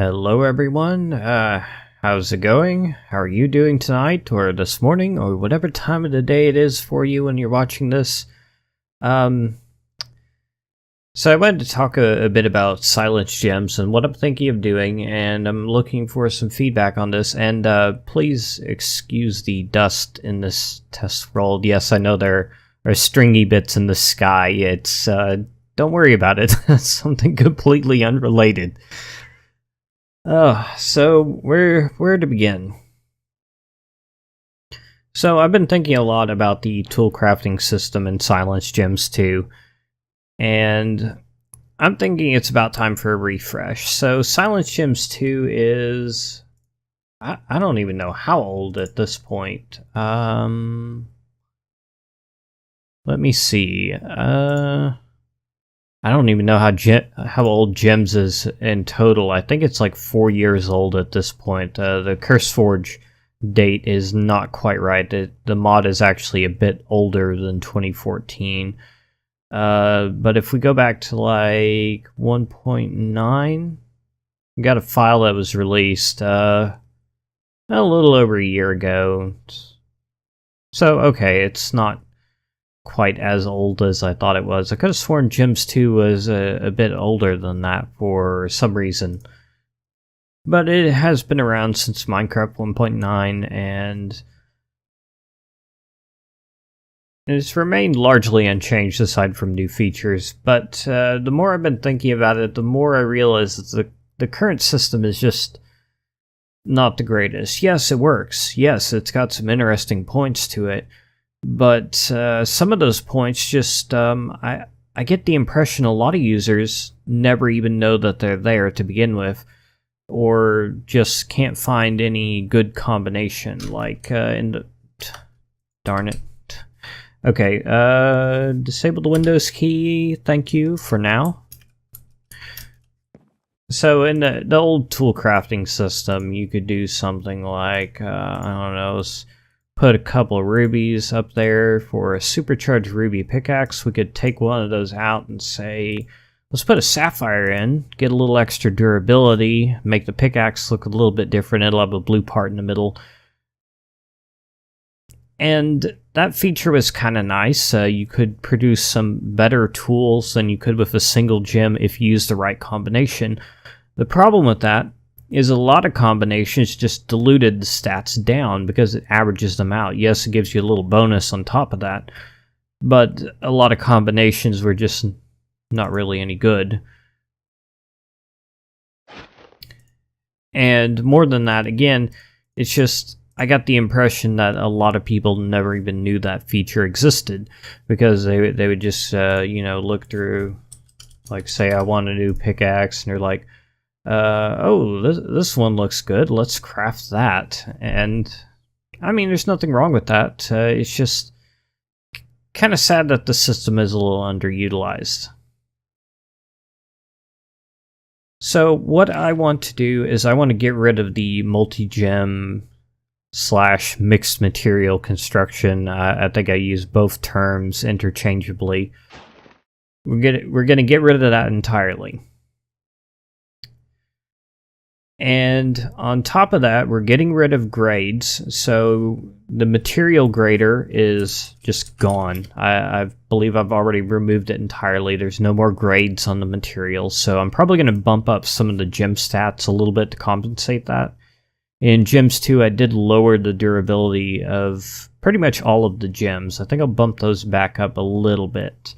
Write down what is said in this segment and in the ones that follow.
Hello, everyone. How's it going? How are you doing tonight, or this morning, or whatever time of the day it is for you when you're watching this? Um, so I wanted to talk a bit about silence gems and what I'm thinking of doing, and I'm looking for some feedback on this. And please excuse the dust in this test world. Yes, I know there are stringy bits in the sky. It's don't worry about it. It's something completely unrelated. So where to begin? So I've been thinking a lot about the tool crafting system in Silence Gems 2, and I'm thinking it's about time for a refresh. So Silence Gems 2 is... I don't even know how old at this point. Let me see. I don't even know how old Gems is in total. I think it's like 4 years old at this point. The CurseForge date is not quite right. The mod is actually a bit older than 2014. But if we go back to like 1.9, we got a file that was released a little over a year ago. So, okay, it's not quite as old as I thought it was. I could have sworn Gems 2 was a bit older than that for some reason. But it has been around since Minecraft 1.9, and it's remained largely unchanged aside from new features. But the more I've been thinking about it, the more I realize that the current system is just not the greatest. Yes, it works. Yes, it's got some interesting points to it. But some of those points just, I get the impression a lot of users never even know that they're there to begin with, or just can't find any good combination, like darn it. Okay, disable the Windows key, thank you, for now. So in the old tool crafting system, you could do something like, I don't know, put a couple of rubies up there for a supercharged ruby pickaxe. We could take one of those out and say, let's put a sapphire in, get a little extra durability, make the pickaxe look a little bit different. It'll have a blue part in the middle. And that feature was kind of nice. You could produce some better tools than you could with a single gem if you used the right combination. The problem with that is a lot of combinations just diluted the stats down because it averages them out. Yes, it gives you a little bonus on top of that, but a lot of combinations were just not really any good. And more than that, again, it's just, I got the impression that a lot of people never even knew that feature existed, because they would just, look through, like, say I want a new pickaxe, and they're like, oh, this one looks good, let's craft that. And I mean, there's nothing wrong with that. It's just kind of sad that the system is a little underutilized. So what I want to do is I want to get rid of the multi-gem / mixed material construction. I think I use both terms interchangeably. We're gonna get rid of that entirely. And on top of that, we're getting rid of grades, so the material grader is just gone. I believe I've already removed it entirely. There's no more grades on the materials, so I'm probably going to bump up some of the gem stats a little bit to compensate that. In Gems 2, I did lower the durability of pretty much all of the gems. I think I'll bump those back up a little bit.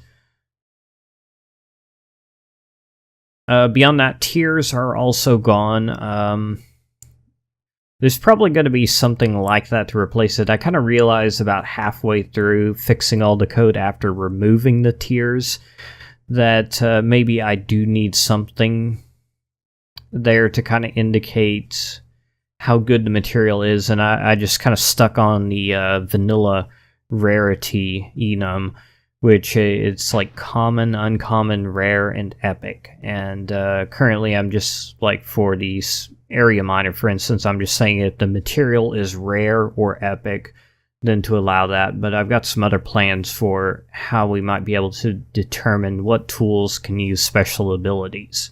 Beyond that, tiers are also gone. There's probably going to be something like that to replace it. I kind of realized about halfway through fixing all the code after removing the tiers that maybe I do need something there to kind of indicate how good the material is, and I just kind of stuck on the vanilla rarity enum, which it's like common, uncommon, rare, and epic. And currently I'm just, like, for these area miner, for instance, I'm just saying if the material is rare or epic, then to allow that. But I've got some other plans for how we might be able to determine what tools can use special abilities.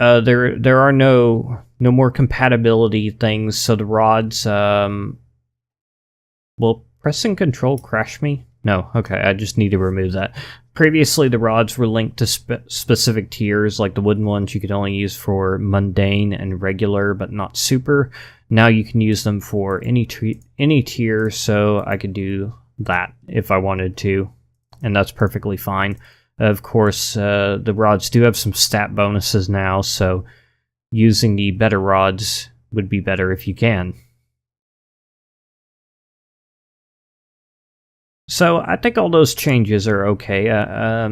There are no more compatibility things, so the rods, will pressing control crash me? No, okay, I just need to remove that. Previously, the rods were linked to specific tiers, like the wooden ones you could only use for mundane and regular, but not super. Now you can use them for any tier, so I could do that if I wanted to, and that's perfectly fine. Of course, the rods do have some stat bonuses now, so using the better rods would be better if you can. So I think all those changes are okay. I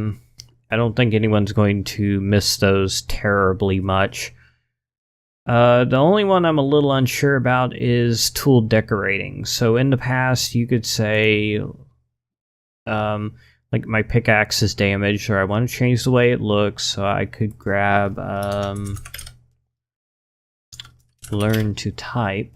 don't think anyone's going to miss those terribly much. The only one I'm a little unsure about is tool decorating. So in the past, you could say, like my pickaxe is damaged, or I want to change the way it looks, so I could grab learn to type.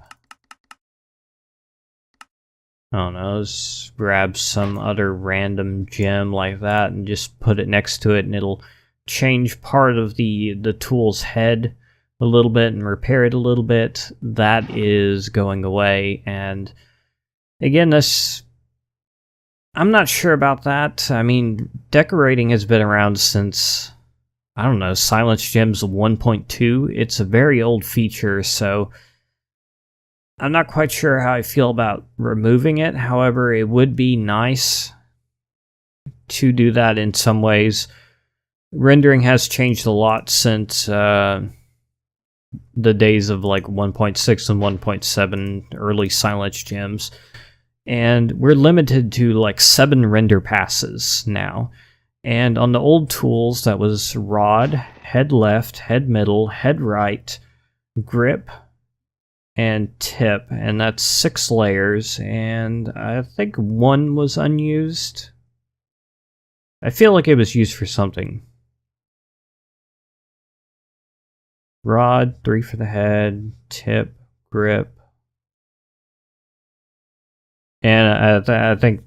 I don't know, just grab some other random gem like that and just put it next to it, and it'll change part of the tool's head a little bit and repair it a little bit. That is going away, and again, I'm not sure about that. I mean, decorating has been around since, I don't know, Silence Gems 1.2. It's a very old feature, so I'm not quite sure how I feel about removing it. However, it would be nice to do that in some ways. Rendering has changed a lot since the days of like 1.6 and 1.7 early Silence Gems. And we're limited to like 7 render passes now. And on the old tools, that was rod, head left, head middle, head right, grip, and tip, and that's 6 layers, and I think 1 was unused. I feel like it was used for something. Rod, 3 for the head, tip, grip, and I think,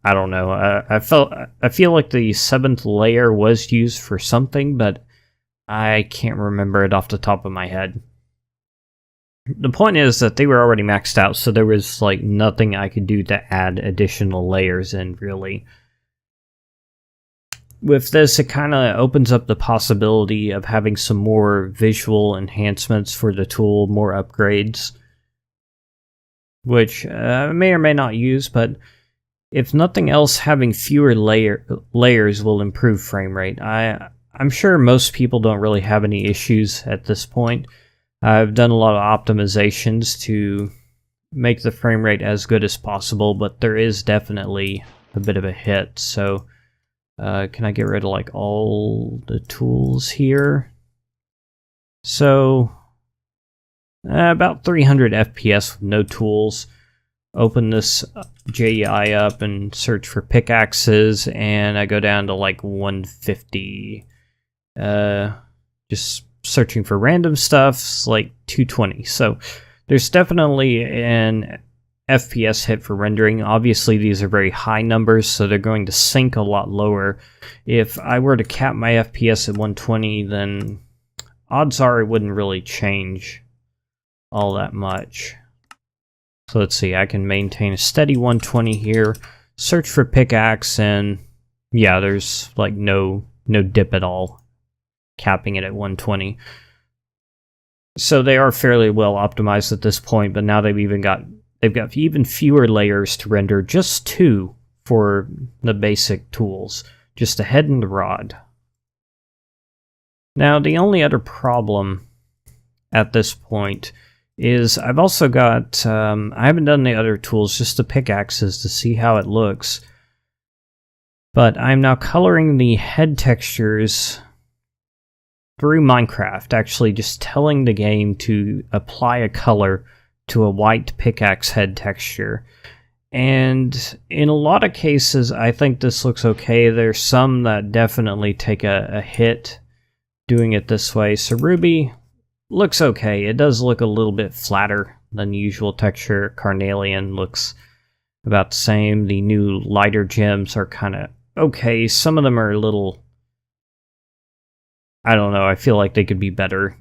I don't know, I feel like the 7th layer was used for something, but I can't remember it off the top of my head. The point is that they were already maxed out, so there was like nothing I could do to add additional layers in, really. With this, it kind of opens up the possibility of having some more visual enhancements for the tool, more upgrades, which I may or may not use, but if nothing else, having fewer layers will improve frame rate. I'm sure most people don't really have any issues at this point. I've done a lot of optimizations to make the frame rate as good as possible, but there is definitely a bit of a hit. So can I get rid of like all the tools here? So about 300 FPS with no tools. Open this JEI up and search for pickaxes, and I go down to like 150. Just searching for random stuff, it's like 220. So there's definitely an FPS hit for rendering. Obviously, these are very high numbers, so they're going to sink a lot lower. If I were to cap my FPS at 120, then odds are it wouldn't really change all that much. So let's see, I can maintain a steady 120 here, search for pickaxe, and yeah, there's like no dip at all, capping it at 120. So they are fairly well optimized at this point, but now they've got even fewer layers to render, just 2 for the basic tools, just the head and the rod. Now the only other problem at this point is I've also got, I haven't done the other tools, just the pickaxes to see how it looks, but I'm now coloring the head textures through Minecraft, actually just telling the game to apply a color to a white pickaxe head texture. And in a lot of cases, I think this looks okay. There's some that definitely take a hit doing it this way. So Ruby looks okay. It does look a little bit flatter than the usual texture. Carnelian looks about the same. The new lighter gems are kind of okay. Some of them are a little I don't know, I feel like they could be better.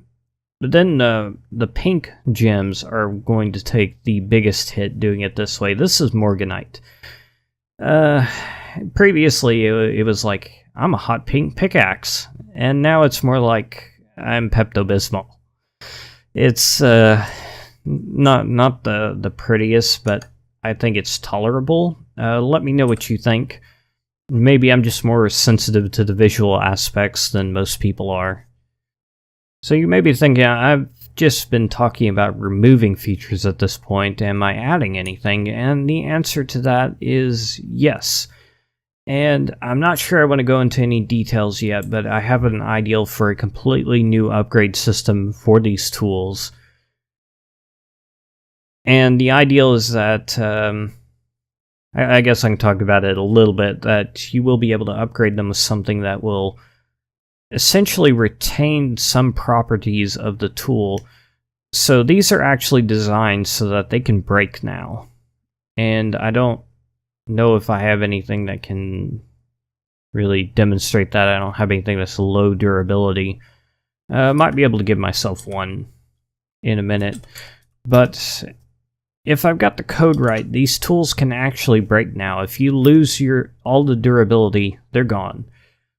But then the pink gems are going to take the biggest hit doing it this way. This is Morganite. Previously it was like, I'm a hot pink pickaxe, and now it's more like I'm Pepto-Bismol. It's not the prettiest, but I think it's tolerable. Let me know what you think. Maybe I'm just more sensitive to the visual aspects than most people are. So you may be thinking, I've just been talking about removing features at this point. Am I adding anything? And the answer to that is yes. And I'm not sure I want to go into any details yet, but I have an ideal for a completely new upgrade system for these tools. And the ideal is that, I guess I can talk about it a little bit, that you will be able to upgrade them with something that will essentially retain some properties of the tool. So these are actually designed so that they can break now. And I don't know if I have anything that can really demonstrate that. I don't have anything that's low durability. Might be able to give myself one in a minute. But if I've got the code right, these tools can actually break now. If you lose all the durability, they're gone.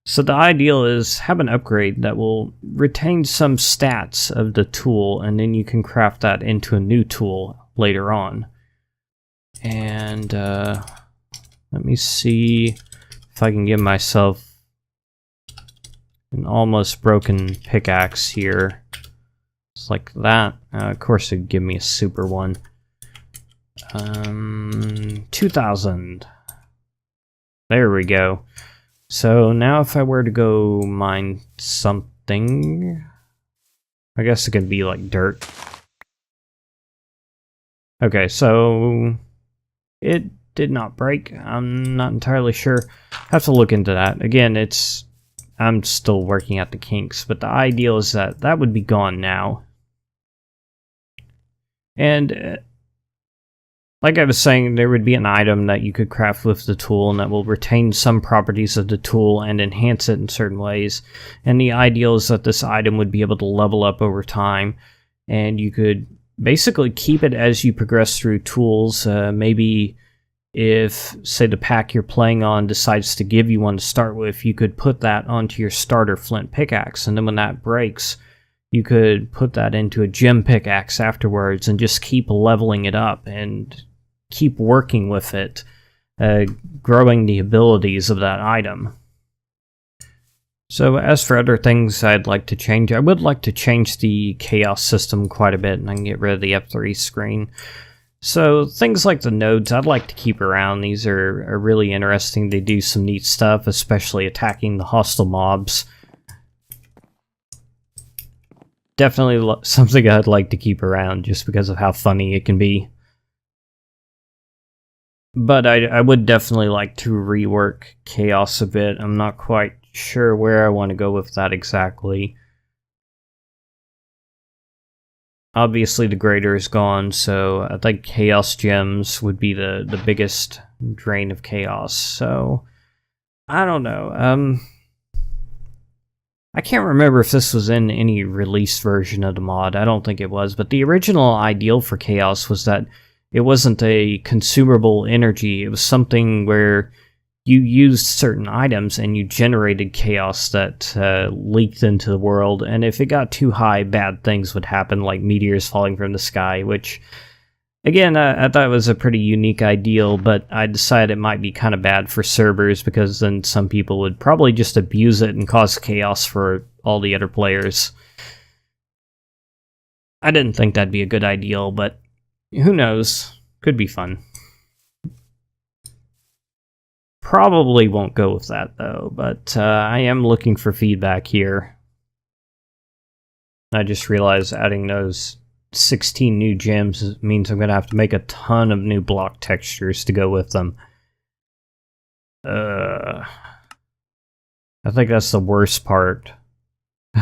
So the ideal is have an upgrade that will retain some stats of the tool, and then you can craft that into a new tool later on. And let me see if I can give myself an almost broken pickaxe here. It's like that. Of course it'd give me a super one. 2,000. There we go. So now if I were to go mine something, I guess it could be like dirt. Okay, so it did not break. I'm not entirely sure. Have to look into that. Again, I'm still working at the kinks, but the ideal is that that would be gone now. And like I was saying, there would be an item that you could craft with the tool and that will retain some properties of the tool and enhance it in certain ways. And the ideal is that this item would be able to level up over time, and you could basically keep it as you progress through tools. Maybe if, say, the pack you're playing on decides to give you one to start with, you could put that onto your starter flint pickaxe, and then when that breaks, you could put that into a gem pickaxe afterwards and just keep leveling it up and keep working with it, growing the abilities of that item. So as for other things I'd like to change, I would like to change the chaos system quite a bit, and I can get rid of the F3 screen. So things like the nodes I'd like to keep around. These are really interesting. They do some neat stuff, especially attacking the hostile mobs. Definitely something I'd like to keep around just because of how funny it can be. But I would definitely like to rework chaos a bit. I'm not quite sure where I want to go with that exactly. Obviously the grader is gone, so I think chaos gems would be the biggest drain of chaos. So I don't know. I can't remember if this was in any released version of the mod. I don't think it was, but the original ideal for chaos was that it wasn't a consumable energy. It was something where you used certain items and you generated chaos that leaked into the world, and if it got too high, bad things would happen, like meteors falling from the sky, which, again, I thought it was a pretty unique ideal, but I decided it might be kind of bad for servers, because then some people would probably just abuse it and cause chaos for all the other players. I didn't think that'd be a good ideal, but who knows? Could be fun. Probably won't go with that, though, but I am looking for feedback here. I just realized adding those 16 new gems means I'm going to have to make a ton of new block textures to go with them. I think that's the worst part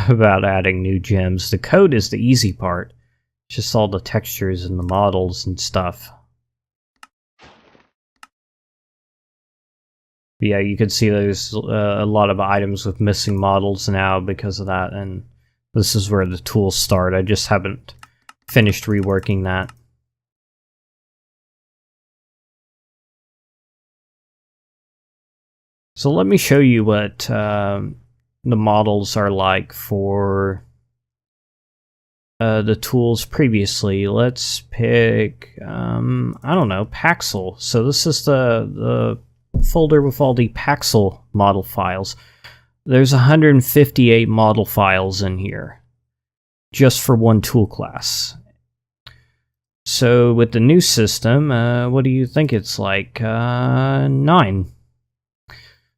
about adding new gems. The code is the easy part. It's just all the textures and the models and stuff. But yeah, you can see there's a lot of items with missing models now because of that, and this is where the tools start. I just haven't finished reworking that. So let me show you what the models are like for the tools previously. Let's pick, I don't know, Paxel. So this is the folder with all the Paxel model files. There's 158 model files in here, just for one tool class. So with the new system, what do you think it's like? 9.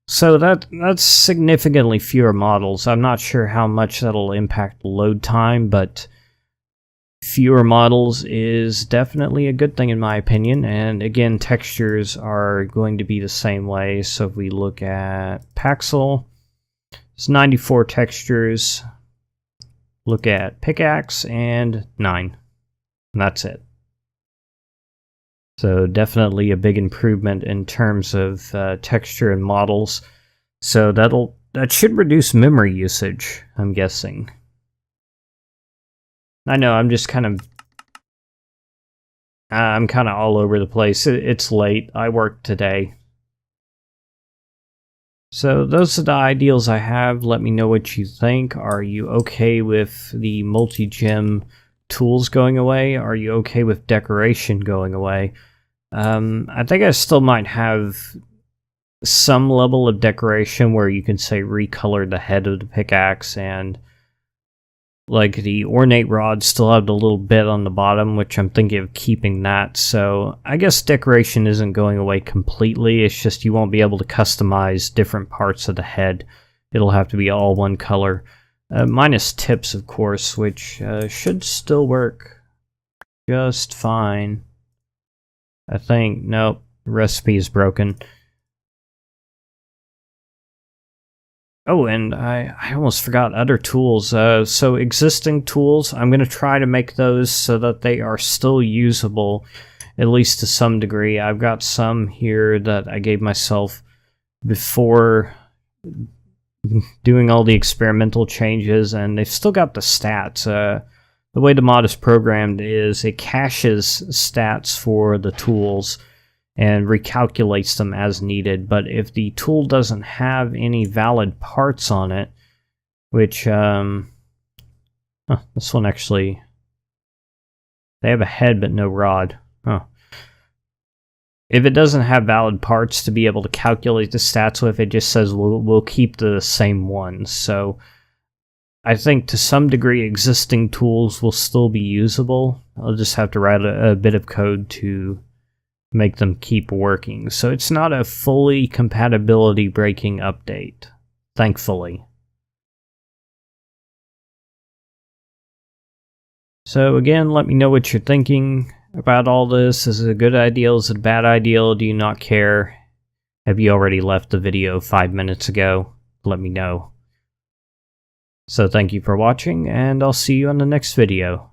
So that's significantly fewer models. I'm not sure how much that'll impact load time, but fewer models is definitely a good thing in my opinion. And again, textures are going to be the same way. So if we look at Paxel, it's 94 textures. Look at pickaxe and 9. And that's it. So definitely a big improvement in terms of texture and models. So that should reduce memory usage, I'm guessing. I know I'm just kind of all over the place. It's late. I worked today. So those are the ideals I have. Let me know what you think. Are you okay with the multi-gem tools going away? Are you okay with decoration going away? I think I still might have some level of decoration where you can say recolor the head of the pickaxe, and like the ornate rods still have the little bit on the bottom, which I'm thinking of keeping that. So I guess decoration isn't going away completely. It's just you won't be able to customize different parts of the head. It'll have to be all one color. Minus tips, of course, which should still work just fine. I think, nope, the recipe is broken. Oh, and I almost forgot other tools. So existing tools, I'm going to try to make those so that they are still usable, at least to some degree. I've got some here that I gave myself before doing all the experimental changes, and they've still got the stats. The way the mod is programmed is it caches stats for the tools and recalculates them as needed. But if the tool doesn't have any valid parts on it, which, this one actually, they have a head but no rod. If it doesn't have valid parts to be able to calculate the stats with, it just says we'll keep the same ones. So I think to some degree existing tools will still be usable. I'll just have to write a bit of code to make them keep working. So it's not a fully compatibility breaking update, thankfully. So again, let me know what you're thinking about all this. Is it a good idea? Is it a bad idea? Do you not care? Have you already left the video 5 minutes ago? Let me know. So thank you for watching, and I'll see you on the next video.